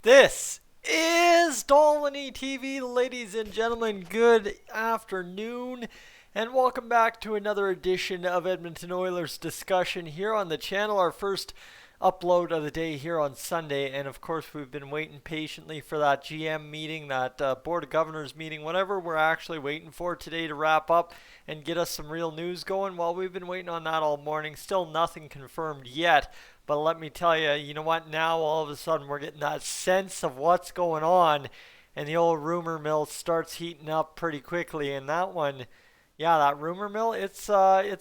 This is Dolynny TV, ladies and gentlemen. Good afternoon, and welcome back to another edition of Edmonton Oilers discussion here on the channel. Our first upload of the day here on Sunday, and of course we've been waiting patiently for that GM meeting, that Board of Governors meeting, whatever we're actually waiting for today to wrap up and get us some real news going. Well, we've been waiting on that all morning. Still nothing confirmed yet. But let me tell you, you know what? Now all of a sudden we're getting that sense of what's going on, and the old rumor mill starts heating up pretty quickly. And that one, yeah, that rumor mill, it's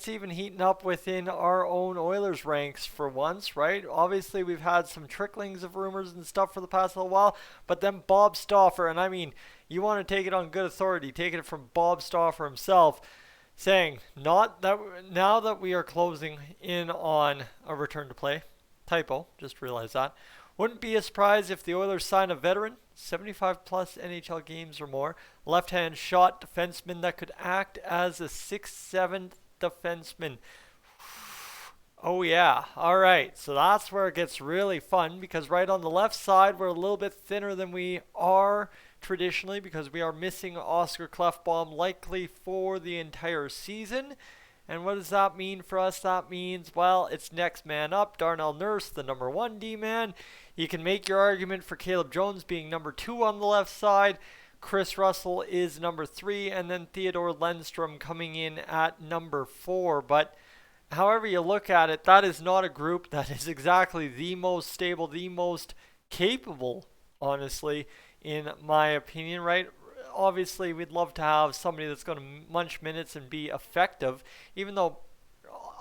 even heating up within our own Oilers ranks for once, right? Obviously, we've had some tricklings of rumors and stuff for the past little while, but then Bob Stauffer, and I mean, you want to take it on good authority, taking it from Bob Stauffer himself, saying not that now that we are closing in on a return to play. Typo, just realized that. Wouldn't be a surprise if the Oilers sign a veteran, 75 plus NHL games or more, left-hand shot defenseman that could act as a 6th, 7th defenseman. Oh yeah, alright, so that's where it gets really fun, because right on the left side we're a little bit thinner than we are traditionally, because we are missing Oscar Klefbom likely for the entire season. And what does that mean for us? That means, well, it's next man up. Darnell Nurse, the number 1 D-man. You can make your argument for Caleb Jones being number 2 on the left side. Chris Russell is number 3, and then Theodore Lundstrom coming in at number 4. But however you look at it, that is not a group that is exactly the most stable, the most capable, honestly, in my opinion, right? Obviously, we'd love to have somebody that's going to munch minutes and be effective, even though,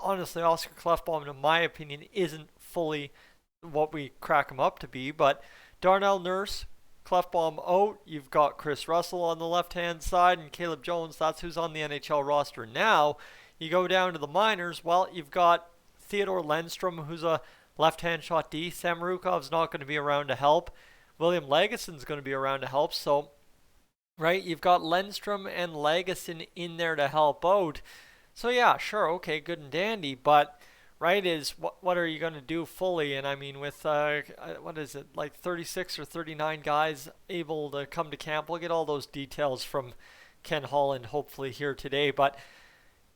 honestly, Oscar Klefbom, in my opinion, isn't fully what we crack him up to be. But Darnell Nurse, Klefbom out, you've got Chris Russell on the left-hand side, and Caleb Jones, that's who's on the NHL roster now. You go down to the minors, well, you've got Theodore Lundstrom, who's a left-hand shot D. Sam Rukov's not going to be around to help. William Lageson's going to be around to help, so right, you've got Lundstrom and Lagesson in there to help out. So yeah, sure, okay, good and dandy, but right is what are you going to do fully? And I mean, with what is it, like 36 or 39 guys able to come to camp. We'll get all those details from Ken Holland hopefully here today. But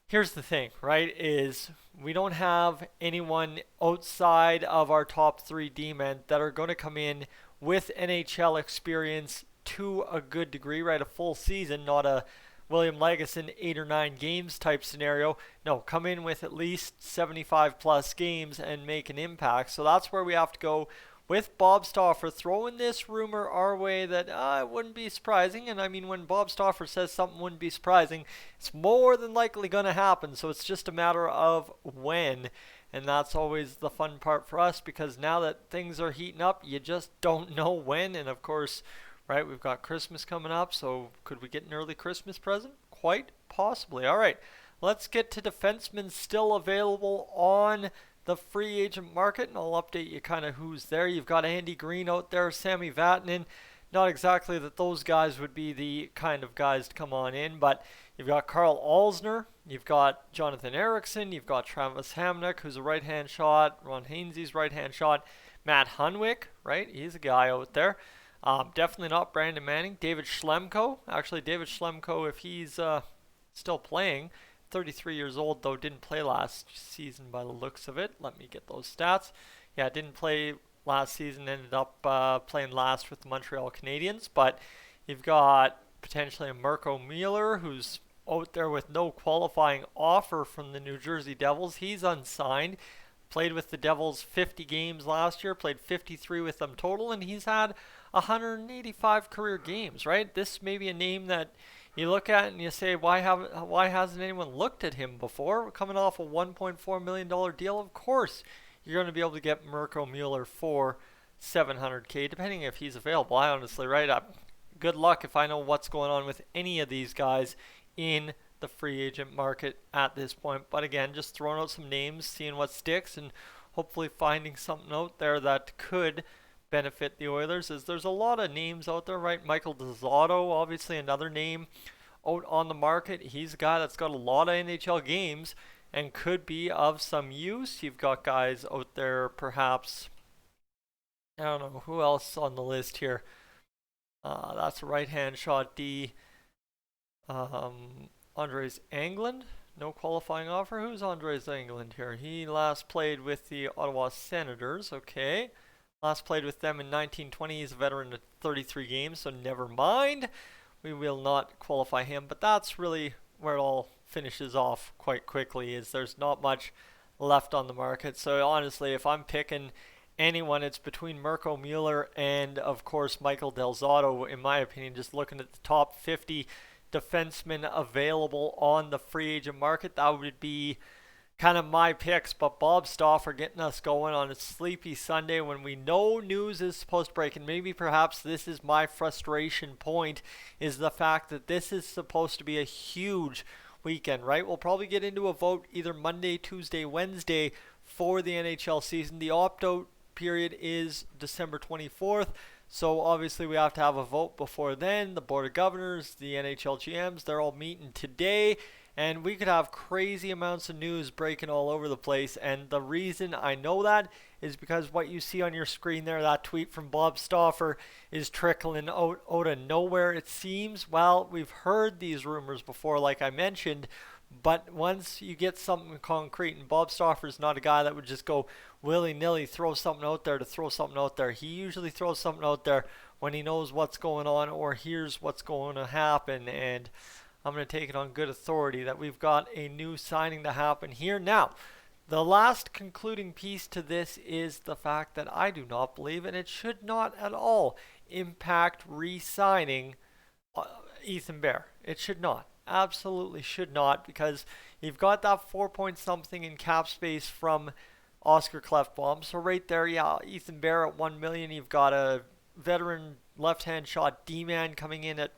here's the thing, right, is we don't have anyone outside of our top 3 D-men that are going to come in with NHL experience to a good degree, right? A full season, not a William Lagesson 8 or 9 games type scenario. No, come in with at least 75 plus games and make an impact. So that's where we have to go with Bob Stauffer throwing this rumor our way that it wouldn't be surprising. And I mean, when Bob Stauffer says something wouldn't be surprising, it's more than likely going to happen. So it's just a matter of when. And that's always the fun part for us, because now that things are heating up, you just don't know when. And of course, right, we've got Christmas coming up, so could we get an early Christmas present? Quite possibly. All right, let's get to defensemen still available on the free agent market, and I'll update you kind of who's there. You've got Andy Green out there, Sammy Vatanen. Not exactly that those guys would be the kind of guys to come on in, but you've got Carl Alsner, you've got Jonathan Eriksson, you've got Travis Hamonic, who's a right-hand shot, Ron Hainsey's right-hand shot, Matt Hunwick, right, he's a guy out there. Definitely not Brandon Manning. David Schlemko. Actually, David Schlemko, if he's still playing, 33 years old, though, didn't play last season by the looks of it. Let me get those stats. Yeah, didn't play last season, ended up playing last with the Montreal Canadiens. But you've got potentially a Mirko Mueller, who's out there with no qualifying offer from the New Jersey Devils. He's unsigned. Played with the Devils 50 games last year, played 53 with them total, and he's had 185 career games, right? This may be a name that you look at and you say, why hasn't anyone looked at him before? Coming off a $1.4 million deal, of course you're going to be able to get Mirko Mueller for $700K, depending if he's available. I honestly, right, good luck if I know what's going on with any of these guys in the free agent market at this point. But again, just throwing out some names, seeing what sticks, and hopefully finding something out there that could benefit the Oilers. As there's a lot of names out there, right? Michael DeZotto, obviously another name out on the market. He's a guy that's got a lot of NHL games and could be of some use. You've got guys out there perhaps I don't know who else on the list here. That's a right-hand shot D. Andres Englund, no qualifying offer. Who's Andres Englund here? He last played with the Ottawa Senators. Okay. Last played with them in 1920. He's a veteran of 33 games, so never mind. We will not qualify him, but that's really where it all finishes off quite quickly, is there's not much left on the market. So honestly, if I'm picking anyone, it's between Mirko Mueller and, of course, Michael Del Zotto, in my opinion, just looking at the top 50 defensemen available on the free agent market. That would be kind of my picks, but Bob Stauffer getting us going on a sleepy Sunday when we know news is supposed to break, and maybe perhaps this is my frustration point, is the fact that this is supposed to be a huge weekend, right? We'll probably get into a vote either Monday, Tuesday, Wednesday for the NHL season. The opt-out period is December 24th. So obviously we have to have a vote before then. The Board of Governors, the NHL GMs, they're all meeting today. And we could have crazy amounts of news breaking all over the place. And the reason I know that is because what you see on your screen there, that tweet from Bob Stauffer, is trickling out of nowhere, it seems. Well, we've heard these rumors before, like I mentioned. But once you get something concrete, and Bob Stauffer's not a guy that would just go willy-nilly throw something out there to throw something out there. He usually throws something out there when he knows what's going on or hears what's going to happen. And I'm going to take it on good authority that we've got a new signing to happen here. Now, the last concluding piece to this is the fact that I do not believe, and it should not at all impact re-signing Ethan Bear. It should not. Absolutely should not, because you've got that 4 point something in cap space from Oscar Klefbom. So right there, yeah, Ethan Bear at $1 million. You've got a veteran left-hand shot D-man coming in at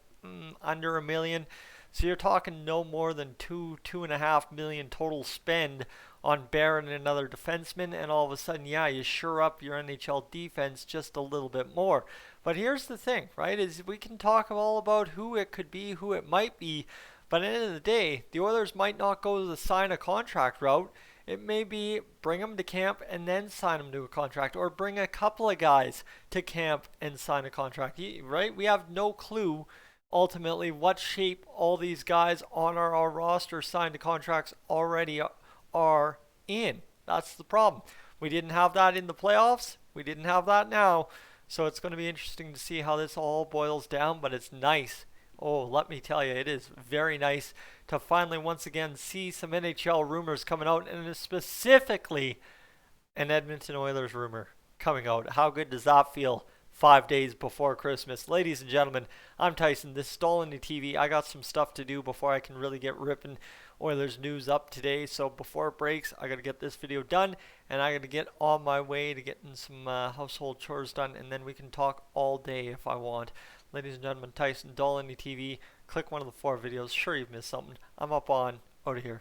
under $1 million. So you're talking no more than $2.5 million total spend on Bear and another defenseman, and all of a sudden, yeah, you shore up your NHL defense just a little bit more. But here's the thing, right, is we can talk all about who it could be, who it might be, but at the end of the day, the Oilers might not go the sign a contract route. It may be bring them to camp and then sign them to a contract, or bring a couple of guys to camp and sign a contract, right? We have no clue ultimately what shape all these guys on our roster signed to contracts already are in. That's the problem. We didn't have that in the playoffs. We didn't have that now. So it's going to be interesting to see how this all boils down, but it's nice. Oh, let me tell you, it is very nice to finally once again see some NHL rumors coming out, and specifically an Edmonton Oilers rumor coming out. How good does that feel 5 days before Christmas? Ladies and gentlemen, I'm Tyson. This is Dolynny TV. I got some stuff to do before I can really get ripping Oilers news up today. So before it breaks, I got to get this video done, and I got to get on my way to getting some household chores done, and then we can talk all day if I want. Ladies and gentlemen, Tyson, Dolynny TV. Click one of the 4 videos. Sure, you've missed something. I'm up on out of here.